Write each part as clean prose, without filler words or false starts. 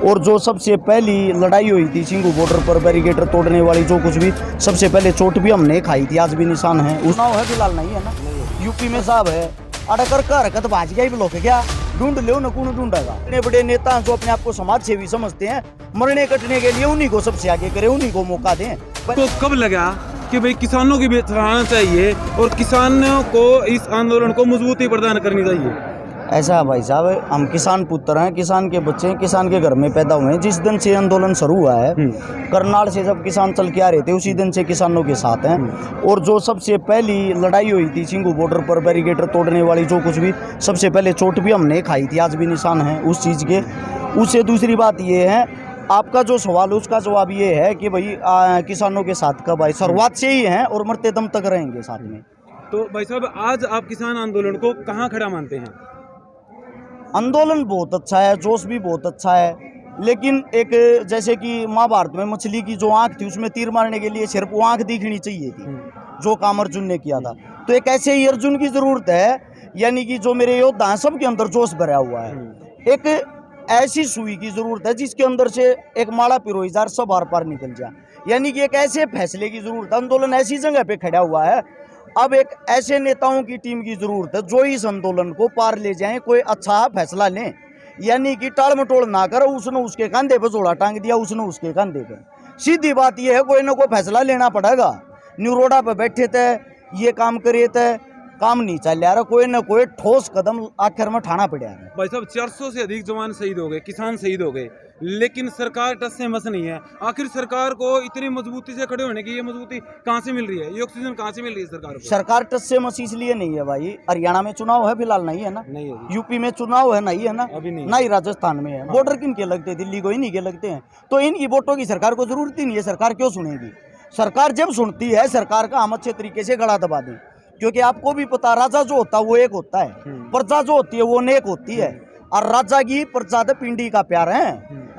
और जो सबसे पहली लड़ाई हुई थी सिंघू बॉर्डर पर बैरिकेटर तोड़ने वाली, जो कुछ भी सबसे पहले चोट भी हमने खाई थी, आज भी निशान है। चुनाव है फिलहाल नहीं है ना, यूपी में साहब है अड़कर का हरकत भाज गया ब्लॉक क्या ढूंढ लो न कौन ढूंढेगा। इतने बड़े नेता जो अपने आप को समाज सेवी समझते हैं, मरने कटने के लिए उन्हीं को सबसे आगे करे, उन्हीं को मौका दें। तो कब लगा कि भाई किसानों की भी सराहना चाहिए और किसानों को इस आंदोलन को मजबूती प्रदान करनी चाहिए? ऐसा है भाई साहब, हम किसान पुत्र हैं, किसान के बच्चे हैं, किसान के घर में पैदा हुए हैं। जिस दिन से आंदोलन शुरू हुआ है, करनाल से जब किसान चल के आ रहे थे, उसी दिन से किसानों के साथ हैं। और जो सबसे पहली लड़ाई हुई थी सिंघू बॉर्डर पर बैरिकेटर तोड़ने वाली, जो कुछ भी सबसे पहले चोट भी हमने खाई थी, आज भी निशान है उस चीज़ के। उससे दूसरी बात ये है, आपका जो सवाल है उसका जवाब ये है कि भाई किसानों के साथ कब आए, शुरुआत से ही हैं और मरते दम तक रहेंगे साथ में। तो भाई साहब, आज आप किसान आंदोलन को कहाँ खड़ा मानते हैं? आंदोलन बहुत अच्छा है, जोश भी बहुत अच्छा है, लेकिन एक जैसे कि महाभारत में मछली की जो आंख थी, उसमें तीर मारने के लिए सिर्फ वो आंख दिखनी चाहिए थी, जो काम अर्जुन ने किया था। तो एक ऐसे ही अर्जुन की जरूरत है, यानी कि जो मेरे योद्धा हैं सबके अंदर जोश भरा हुआ है। एक ऐसी सुई की जरूरत है जिसके अंदर से एक माला पिरोई जार सब आर पार निकल जाए, यानी कि एक ऐसे फैसले की जरूरत है। आंदोलन ऐसी जगह पे खड़ा हुआ है, अब एक ऐसे नेताओं की टीम की जरूरत है जो इस आंदोलन को पार ले जाएं, कोई अच्छा फैसला लें, यानी कि टाल मटोल ना करो। उसने उसके कंधे पे जोड़ा टांग दिया, उसने उसके कंधे पे। सीधी बात यह है, कोई ना कोई फैसला लेना पड़ेगा। न्यूरोडा पे बैठे थे, ये काम करे थे, काम नहीं चल रहा, कोई ना कोई ठोस कदम आखिर में उठाना पड़ा है। भाई साहब, 400 से अधिक जवान शहीद हो गए, किसान शहीद हो गए, लेकिन सरकार टस से मस नहीं है। आखिर सरकार को इतनी मजबूती से खड़े होने की ये मजबूती कहाँ से मिल रही है, ये ऑक्सीजन कहाँ से मिल रही है सरकार को? सरकार टस से मस इसलिए नहीं है भाई, हरियाणा में चुनाव है फिलहाल नहीं है ना, नहीं है। यूपी में चुनाव है नहीं है ना, अभी नहीं, नहीं राजस्थान में है। बॉर्डर किन के लगते, दिल्ली को ही नहीं के लगते हैं, तो इनकी वोटों की सरकार को जरूरत ही नहीं है। सरकार क्यों सुनेगी? सरकार जब सुनती है, सरकार का हम अच्छे तरीके से गला दबा दें, क्योंकि आपको भी पता, राजा जो होता है वो एक होता है, प्रजा जो होती है वो नेक होती है। और राजा की प्रजा तो पिंडी का प्यार है।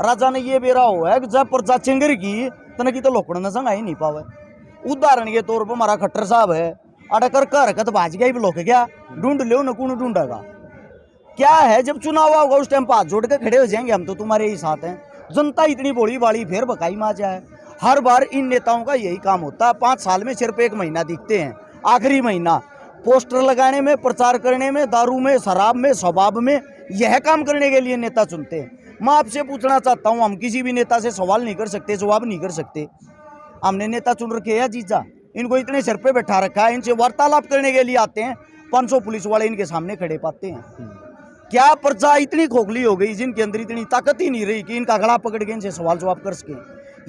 राजा ने ये बेरा हुआ है कि जब प्रजा चिंगर की तनकी तो लोकड़ न संग ही नहीं पावे। उदाहरण के तौर पर हमारा खट्टर साहब है, अड़कर का हरकत भाज गया ब्लॉक क्या ढूंढ लो न कौन ढूंढेगा। क्या है, जब चुनाव होगा उस टाइम हाथ जोड़ के खड़े हो जाएंगे, हम तो तुम्हारे ही साथ हैं। जनता इतनी बोली बाली फिर बकाई माजा है। हर बार इन नेताओं का यही काम होता है, 5 साल में सिर्फ 1 महीना दिखते हैं, आखिरी महीना पोस्टर लगाने में, प्रचार करने में, दारू में, शराब में, शबाब में, यह काम करने के लिए नेता चुनते हैं। मैं आपसे पूछना चाहता हूं, हम किसी भी नेता से सवाल नहीं कर सकते, जवाब नहीं कर सकते। हमने नेता चुन रखे हैं जीजा, इनको इतने सिर पे बैठा रखा है, इनसे वार्तालाप करने के लिए आते हैं, 500 पुलिस वाले इनके सामने खड़े पाते हैं। क्या प्रजा इतनी खोखली हो गई, जिनके अंदर इतनी ताकत ही नहीं रही कि इनका गला पकड़ के इनसे सवाल जवाब कर सके?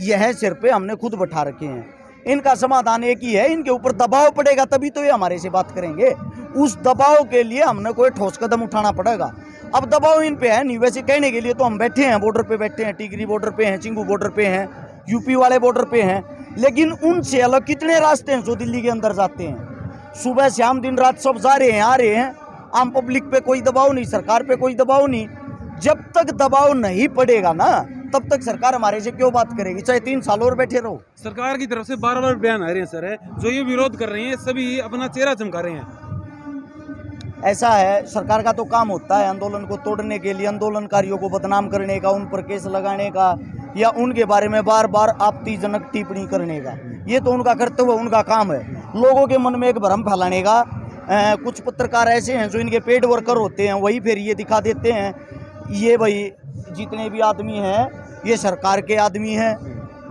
यह सिर पे हमने खुद बैठा रखे हैं। इनका समाधान एक ही है, इनके ऊपर दबाव पड़ेगा तभी तो ये हमारे से बात करेंगे। उस दबाव के लिए हमने कोई ठोस कदम उठाना पड़ेगा। अब दबाव इन पे है नहीं, वैसे कहने के लिए तो हम बैठे हैं, बॉर्डर पे बैठे हैं, टिकरी बॉर्डर पे हैं, सिंघू बॉर्डर पे हैं, यूपी वाले बॉर्डर पे हैं, लेकिन उनसे अलग कितने रास्ते हैं जो दिल्ली के अंदर जाते हैं। सुबह शाम दिन रात सब जा रहे हैं, आ रहे हैं। आम पब्लिक पे कोई दबाव नहीं, सरकार पे कोई दबाव नहीं। जब तक दबाव नहीं पड़ेगा ना, तब तक सरकार हमारे से क्यों बात करेगी, चाहे 3 साल और बैठे रहो। सरकार की तरफ से बार-बार बयान आ रहे हैं सर, जो ये विरोध कर रहे हैं सभी अपना चेहरा चमका रहे हैं। ऐसा है, सरकार का तो काम होता है आंदोलन को तोड़ने के लिए, आंदोलनकारियों को बदनाम करने का, उन पर केस लगाने का, या उनके बारे में बार बार आपत्तिजनक टिप्पणी करने का। ये तो उनका कर्तव्य, उनका काम है। लोगों के मन में एक भ्रम फैलाने का। कुछ पत्रकार ऐसे हैं जो इनके पेड वर्कर होते हैं, वही फिर ये दिखा देते हैं, ये भाई जितने भी आदमी हैं ये सरकार के आदमी हैं,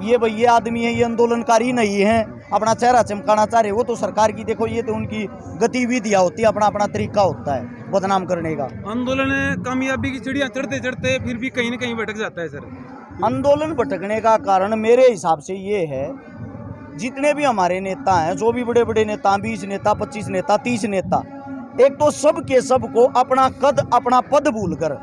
ये भाई ये आदमी है, ये आंदोलनकारी नहीं है, अपना चेहरा चमकाना चाह रहे। वो तो सरकार की, देखो ये तो उनकी गतिविधियाँ होती है, अपना अपना तरीका होता है बदनाम करने का। आंदोलन कामयाबी की सीढ़ियाँ चढ़ते चढ़ते फिर भी कहीं न कहीं भटक जाता है सर। आंदोलन भटकने का कारण मेरे हिसाब से ये है, जितने भी हमारे नेता हैं, जो भी बड़े बड़े नेता, 20 नेता, 25 नेता, 30 नेता, एक तो सब के सब को अपना कद, अपना पद भूल कर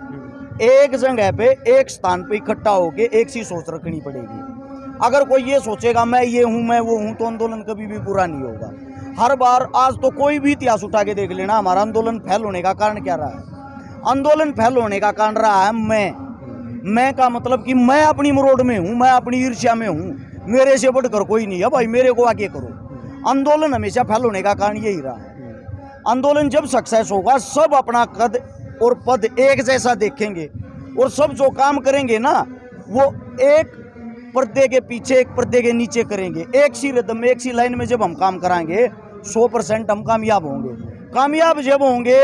एक जगह पे, एक स्थान पे इकट्ठा होके एक सी सोच रखनी पड़ेगी। अगर कोई ये सोचेगा मैं ये हूँ, मैं वो हूँ, तो आंदोलन कभी भी पूरा नहीं होगा। हर बार, आज तो कोई भी इतिहास उठा के देख लेना, हमारा आंदोलन फेल होने का कारण क्या रहा है? आंदोलन फेल होने का कारण रहा है मैं का मतलब कि मैं अपनी मरोड़ में हूँ, मैं अपनी ईर्ष्या में हूँ, मेरे से बढ़कर कोई नहीं है भाई, मेरे को आगे करो। आंदोलन हमेशा फेल होने का कारण यही रहा है। आंदोलन जब सक्सेस होगा, सब अपना कद और पद एक जैसा देखेंगे, और सब जो काम करेंगे ना, वो एक पर्दे के पीछे एक पर्दे के नीचे करेंगे। एक सी रिदम में एक सी लाइन में जब हम काम कराएंगे 100% हम कामयाब होंगे। कामयाब जब होंगे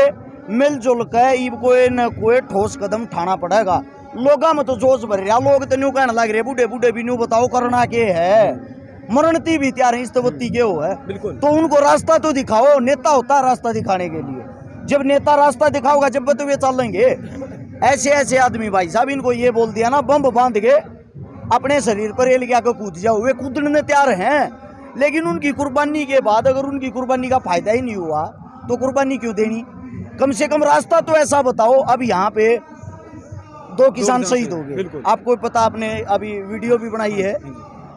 मिलजुल कर ईब कोई न कोई ठोस कदम उठाना पड़ेगा। लोगा में तो जोश भर रहा, लोग तो न्यू कहने लग रहे बूढ़े बूढ़े भी न्यू बताओ करना के है, मरणती भी तैयार है इस्तवत्ती के हो है। बिल्कुल। तो उनको रास्ता तो दिखाओ, नेता होता है रास्ता दिखाने के लिए। जब नेता रास्ता दिखाओगा जब तो वे चलेंगे। ऐसे ऐसे आदमी भाई साहब इनको ये बोल दिया ना बम बांध के अपने शरीर पर रेल के कूद जाओ, वे कूदने तैयार हैं। लेकिन उनकी कुर्बानी के बाद अगर उनकी कुर्बानी का फायदा ही नहीं हुआ तो कुर्बानी क्यों देनी? कम से कम रास्ता तो ऐसा बताओ। अब यहाँ पे 2 किसान शहीद हो गए, आपको पता, आपने अभी वीडियो भी बनाई है।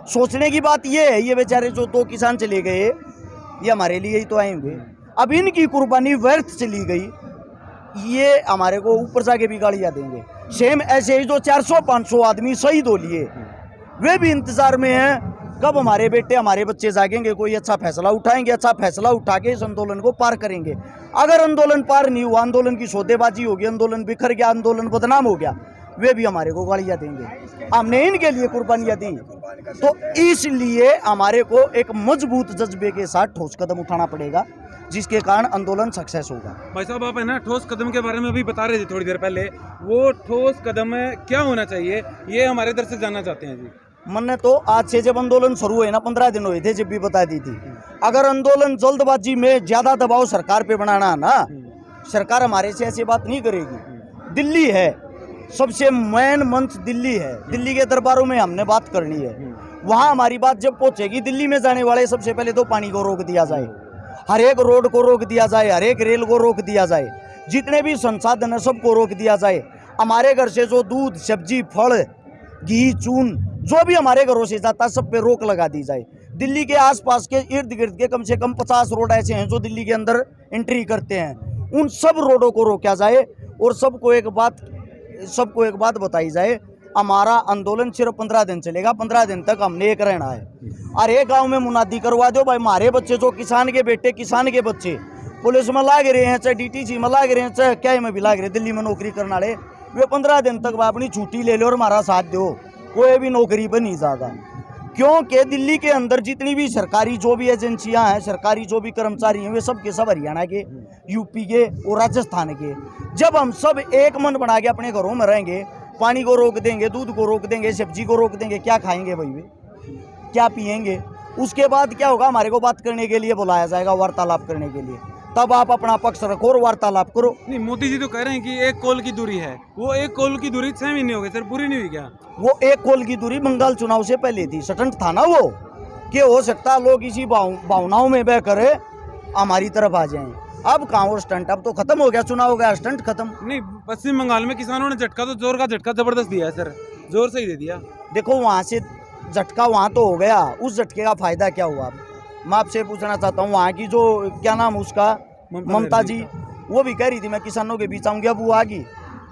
सोचने की बात ये है, ये बेचारे जो 2 किसान चले गए ये हमारे लिए ही तो आएंगे। अब इनकी कुर्बानी व्यर्थ चली गई, ये हमारे को ऊपर जाके भी गालियाँ देंगे। सेम ऐसे ही जो 400-500 आदमी शहीद हो लिए, वे भी इंतजार में हैं कब हमारे बेटे हमारे बच्चे जागेंगे, कोई अच्छा फैसला उठाएंगे, अच्छा फैसला उठा के इस आंदोलन को पार करेंगे। अगर आंदोलन पार नहीं हुआ, आंदोलन की सौदेबाजी होगी, आंदोलन बिखर गया, आंदोलन बदनाम हो गया, वे भी हमारे को गालियाँ देंगे। हमने इनके लिए कुर्बानियाँ दी, तो इसलिए हमारे को एक मजबूत जज्बे के साथ ठोस कदम उठाना पड़ेगा, जिसके कारण आंदोलन सक्सेस होगा। भाई साहब आप है ना ठोस कदम के बारे में भी बता रहे थे थोड़ी देर पहले, वो ठोस कदम क्या होना चाहिए ये हमारे दर्शक जानना चाहते हैं जी। मैंने तो आज से जब आंदोलन शुरू हुए ना 15 दिन हुए थे, जब भी बता दी थी, अगर आंदोलन जल्दबाजी में ज्यादा दबाव सरकार पे बनाना ना, सरकार हमारे से ऐसी बात नहीं करेगी। दिल्ली है सबसे मेन मंच, दिल्ली है, दिल्ली के दरबारों में हमने बात करनी है। वहाँ हमारी बात जब पहुंचेगी, दिल्ली में जाने वाले सबसे पहले तो पानी को रोक दिया जाए, हर एक रोड को रोक दिया जाए, हर एक रेल को रोक दिया जाए, जितने भी संसाधन है सबको रोक दिया जाए। हमारे घर से जो दूध सब्जी फल घी चून जो भी हमारे घरों से जाता है सब पे रोक लगा दी जाए। दिल्ली के आसपास के इर्द गिर्द के कम से कम 50 रोड ऐसे हैं जो दिल्ली के अंदर एंट्री करते हैं, उन सब रोडों को रोका जाए। और सबको एक बात बताई जाए, हमारा आंदोलन सिर्फ 15 दिन चलेगा, 15 दिन तक हमने एक रहना है। और एक गाँव में मुनादी करवा दो भाई, हमारे बच्चे जो किसान के बेटे किसान के बच्चे पुलिस में लाग रहे हैं, चाहे DTC में लाग रहे हैं, चाहे क्या में भी लाग रहे हैं, दिल्ली में नौकरी करने वाले, वे 15 दिन तक अपनी छुट्टी ले लो और हमारा साथ दो, कोई भी नौकरी पर नहीं जाता। क्योंकि दिल्ली के अंदर जितनी भी सरकारी जो भी एजेंसियां हैं, सरकारी जो भी कर्मचारी हैं, वे सब के सब हरियाणा के, यूपी के और राजस्थान के। जब हम सब एक मन बना के अपने घरों में रहेंगे, पानी को रोक देंगे, दूध को रोक देंगे, सब्जी को रोक देंगे, क्या खाएंगे भाई वे, क्या पिएंगे? उसके बाद क्या होगा, हमारे को बात करने के लिए बुलाया जाएगा, वार्तालाप करने के लिए, तब आप अपना पक्ष रखो और वार्तालाप करो। नहीं, मोदी जी तो कह रहे हैं कि 1 कोल की दूरी है, वो 1 कोल की दूरी 6 महीने हो गए सर, पूरी नहीं हुई क्या? वो 1 कोल की दूरी बंगाल चुनाव से पहले थी, स्टंट था ना वो, कि हो सकता लोग इसी भावनाओं में बह कर हमारी तरफ आ जाएं। अब कहाँ वो स्टंट, अब तो खत्म हो गया, चुनाव हो गया, स्टंट खत्म। नहीं, पश्चिम बंगाल में किसानों ने झटका तो जोर का झटका जबरदस्त दिया है सर, जोर से ही दे दिया। देखो वहाँ से झटका वहाँ तो हो गया, उस झटके का फायदा क्या हुआ? मैं आपसे पूछना चाहता हूँ, वहाँ की जो क्या नाम उसका ममता जी, वो भी कह रही थी मैं किसानों के बीच आऊंगी, अब वो आ गई।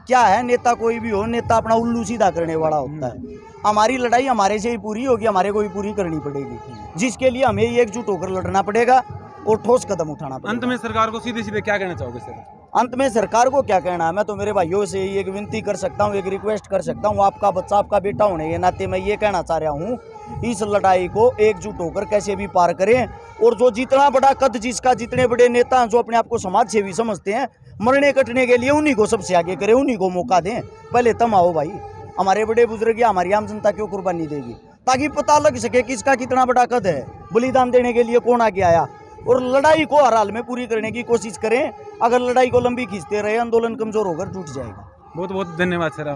क्या है, नेता कोई भी हो, नेता अपना उल्लू सीधा करने वाला होता है। हमारी लड़ाई हमारे से ही पूरी होगी, हमारे को ही पूरी करनी पड़ेगी, जिसके लिए हमें एकजुट होकर लड़ना पड़ेगा और ठोस कदम उठाना पड़ेगा। अंत में सरकार को सीधे सीधे क्या कहना चाहोगे सर? अंत में सरकार को क्या कहना है, मैं तो मेरे भाइयों से एक विनती कर सकता हूँ, एक रिक्वेस्ट कर सकता हूँ, आपका बच्चा आपका बेटा होने के नाते मैं ये कहना चाह रहा हूँ, इस लड़ाई को एकजुट होकर कैसे भी पार करें। और जो जितना बड़ा कद जिसका, जितने बड़े नेता जो अपने आप को समाज सेवी समझते हैं, मरने कटने के लिए उन्हीं को सबसे आगे करें, उन्हीं को मौका दें। पहले तुम आओ भाई, हमारे बड़े बुजुर्ग या हमारी आम जनता क्यों कुर्बानी देगी, ताकि पता लग सके कि इसका कितना बड़ा कद है, बलिदान देने के लिए कौन आगे आया। और लड़ाई को हर हाल में पूरी करने की कोशिश करें। अगर लड़ाई को लंबी खींचते रहे, आंदोलन कमजोर होकर टूट जाएगा। बहुत बहुत धन्यवाद सर,